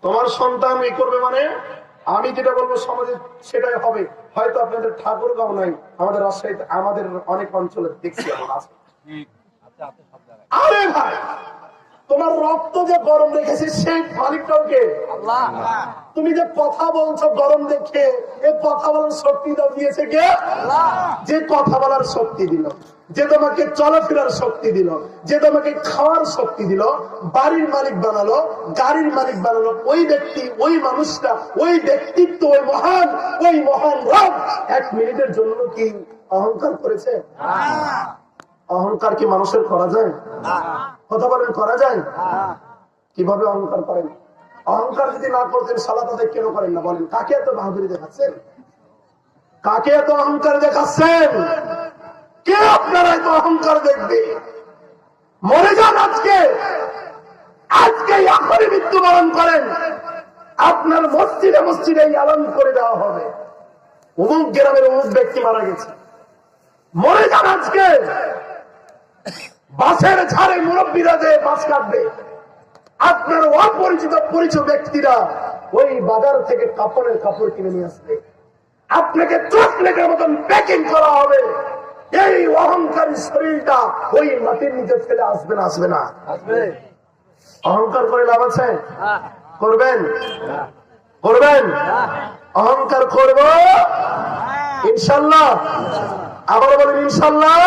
তোমার সন্তান এই করবে মানে আমি যেটা বলবো সমাজে সেটাই হবে। হয়তো আপনাদের ঠাকুরগাঁও নাই, আমাদের রাজশাহীতে আমাদের অনেক অঞ্চলে দেখছি এখন আছে। আরে ভাই, তোমার রক্ত যে গরম রেখেছে সেই মালিকটাও কে? আল্লাহ। তুমি যে কথা বলছো গরম দেখে, এই কথা বলার শক্তি দাও দিয়েছে কে? আল্লাহ। যে কথা বলার শক্তি দিল, যে তোমাকে চলাফেরার শক্তি দিল, যে তোমাকে খাওয়ার শক্তি দিল, বাড়ির মালিক বানালো, গাড়ির মালিক বানালো, ওই ব্যক্তি, ওই মানুষটা, ওই ব্যক্তিত্ব, ওই মহান রব 1 মিনিটের জন্য কি অহংকার করেছে? অহংকার কি মানুষের করা যায়? কথা বলেন, করা যায়? কিভাবে অহংকার করেন? অহংকার যদি না করতেন সালাত আদায় কেন করেন না? বলেন, কাকে এত বাহাদুরি দেখাচ্ছেন? কাকে এত অহংকার দেখাচ্ছেন? কে আপনারা এত অহংকার দেখবে? মরে যান আজকে, আজকে এখনই মৃত্যুবরণ করেন, আপনার মসজিদে মসজিদে এলান করে দেওয়া হবে অমুক গ্রামের অমুক ব্যক্তি মারা গেছে। মরে যান আজকে। বাসের ঝাড়ে মুরব্বীরা যে বাস কাটবে, আপনার অপরিচিত পরিচিত ব্যক্তিরা ওই বাজার থেকে কাপড়ের কাপড় কিনে নিয়ে আসবে, আপনাকে চকলেটের মতন প্যাকিং করা হবে। এই অহংকারী শরীরটা ওই মাটির নিচে ফেলে আসবে না? আসবে না? অহংকার করে লাভ আছে? করবেন? করবেন? অহংকার করবো ইনশাল্লাহ। আবার বলেন ইনশাল্লাহ।